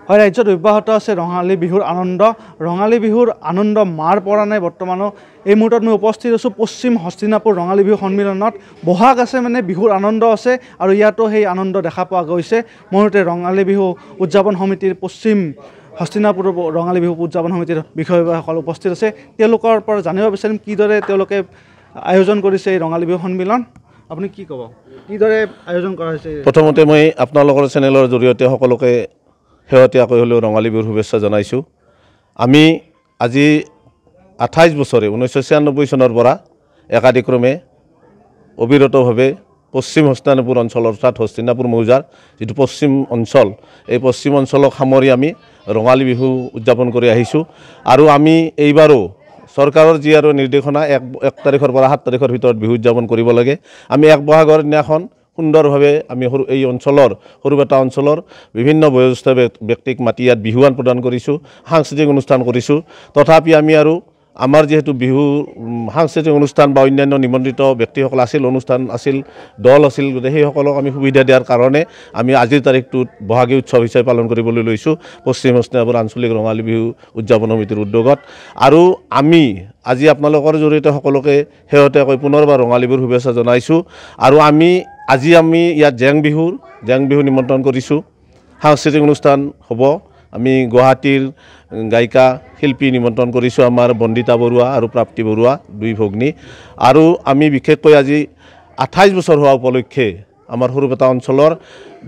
হয়, ৰাজ্যত অব্যাহত আছে ৰঙালী বিহুৰ আনন্দ। ৰঙালী বিহুৰ আনন্দ মাৰ পৰা নাই বৰ্তমানো। এই মুহূৰ্তত মই উপস্থিত আছোঁ পশ্চিম হস্তিনাপুৰ ৰঙালী বিহু সন্মিলনত। বহাগ আছে মানে বিহুৰ আনন্দ আছে, আৰু ইয়াতো সেই আনন্দ দেখা পোৱা গৈছে। মুহূৰ্তে ৰঙালী বিহু উদযাপন সমিতিৰ পশ্চিম হস্তিনাপুৰ ৰঙালী বিহু উদযাপন সমিতিৰ বিষয়ববীয়াসকল উপস্থিত আছে। তেওঁলোকৰ পৰা জানিব বিচাৰিম কিদৰে তেওঁলোকে আয়োজন কৰিছে এই ৰঙালী বিহু সন্মিলন। আপুনি কি ক'ব, কিদৰে আয়োজন কৰা হৈছে? প্ৰথমতে মই আপোনালোকৰ চেনেলৰ জৰিয়তে সকলোকে শেহতীয়াকৈ হ'লেও ৰঙালী বিহুৰ শুভেচ্ছা জনাইছোঁ। আমি আজি 28 বছৰে 1996 চনৰ পৰা একাদিক্ৰমে অবিৰতভাৱে পশ্চিম হস্তিনাপুৰ অঞ্চল অৰ্থাৎ হস্তিনাপুৰ মৌজাৰ যিটো পশ্চিম অঞ্চল, এই পশ্চিম অঞ্চলক সামৰি আমি ৰঙালী বিহু উদযাপন কৰি আহিছোঁ। আৰু আমি এইবাৰো চৰকাৰৰ যি আৰু নিৰ্দেশনা 1 তাৰিখৰ পৰা 7 তাৰিখৰ ভিতৰত বিহু উদযাপন কৰিব লাগে। আমি 1 বহাগৰ দিনাখন সুন্দৰভাৱে আমি এই অঞ্চলৰ সৰুবেটা অঞ্চলৰ বিভিন্ন বয়োজ্যেষ্ঠ ব্যক্তিক মাতি ইয়াত বিহুৱান প্ৰদান কৰিছোঁ, সাংস্কৃতিক অনুষ্ঠান কৰিছোঁ। তথাপি আমি আৰু আমাৰ যিহেতু বিহু সাংস্কৃতিক অনুষ্ঠান বা অন্যান্য নিমন্ত্ৰিত ব্যক্তিসকল আছিল, অনুষ্ঠান আছিল, দল আছিল, গতিকে সেইসকলক আমি সুবিধা দিয়াৰ কাৰণে আমি আজিৰ তাৰিখটোত বহাগী উৎসৱ হিচাপে পালন কৰিবলৈ লৈছোঁ পশ্চিম হস্তিনাপুৰ আঞ্চলিক ৰঙালী বিহু উদযাপন সমিতিৰ উদ্যোগত। আৰু আমি আজি আপোনালোকৰ জৰিয়তে সকলোকে শেহতীয়াকৈ পুনৰবাৰ ৰঙালী বিহুৰ শুভেচ্ছা জনাইছোঁ। আৰু আজি আমি ইয়াত জেং বিহু নিমন্ত্ৰণ কৰিছোঁ। সাংস্কৃতিক অনুষ্ঠান হ'ব। আমি গুৱাহাটীৰ গায়িকা শিল্পী নিমন্ত্ৰণ কৰিছোঁ, আমাৰ বন্দিতা বৰুৱা আৰু প্ৰাপ্তি বৰুৱা, 2 ভগ্নী। আৰু আমি বিশেষকৈ আজি 28 বছৰ হোৱা উপলক্ষে আমাৰ সৰুবেটা অঞ্চলৰ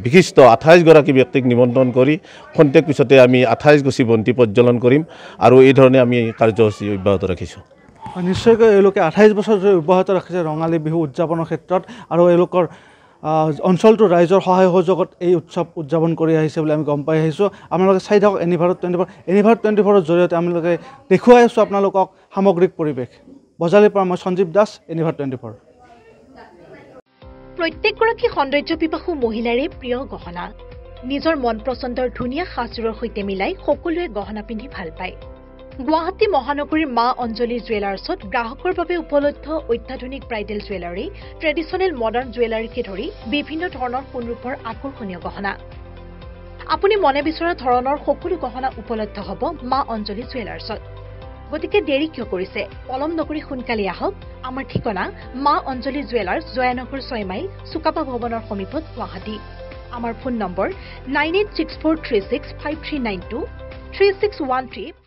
বিশিষ্ট 28 গৰাকী ব্যক্তিক নিমন্ত্ৰণ কৰি খন্তেক পিছতে আমি 28 গছি বন্তি প্ৰজ্বলন কৰিম। আৰু এই ধৰণে আমি কাৰ্যসূচী অব্যাহত ৰাখিছোঁ। নিশ্চয়কৈ এওঁলোকে 28 বছৰ ধৰি অব্যাহত ৰাখিছে ৰঙালী বিহু উদযাপনৰ ক্ষেত্ৰত, আৰু এওঁলোকৰ অঞ্চলটোৰ ৰাইজৰ সহায় সহযোগত এই উৎসৱ উদযাপন কৰি আহিছে বুলি আমি গম পাই আহিছোঁ। আপোনালোকে চাই থাকক এনিভাৰত 24ৰ জৰিয়তে আপোনালোকে দেখুৱাই আছোঁ আপোনালোকক সামগ্ৰিক পৰিৱেশ। বজালিৰ পৰা মই সঞ্জীৱ দাস, এনিভাৰত 24। প্ৰত্যেকগৰাকী সৌন্দৰ্য পিপাসু মহিলাৰে প্ৰিয় গহনা। নিজৰ মন পচন্দৰ ধুনীয়া সাজযোৰৰ সৈতে মিলাই সকলোৱে গহনা পিন্ধি ভাল পায়। গুৱাহাটী মহানগৰীৰ মা অঞ্জলি জুৱেলাৰ্ছত গ্ৰাহকৰ বাবে উপলব্ধ অত্যাধুনিক ব্ৰাইডেল জুৱেলাৰী, ট্ৰেডিশ্যনেল মডাৰ্ণ জুৱেলাৰীকে ধৰি বিভিন্ন ধৰণৰ সোণৰূপৰ আকৰ্ষণীয় গহনা। আপুনি মনে বিচৰা ধৰণৰ সকলো গহনা উপলব্ধ হ'ব মা অঞ্জলি জুৱেলাৰ্ছত। গতিকে দেৰি কিয় কৰিছে? পলম নকৰি সোনকালে আহক। আমাৰ ঠিকনা মা অঞ্জলি জুৱেলাৰ্ছ, জয়ানগৰ 6 মাইল, চুকাপা ভৱনৰ সমীপত, গুৱাহাটী। আমাৰ ফোন নম্বৰ 9864365392 3613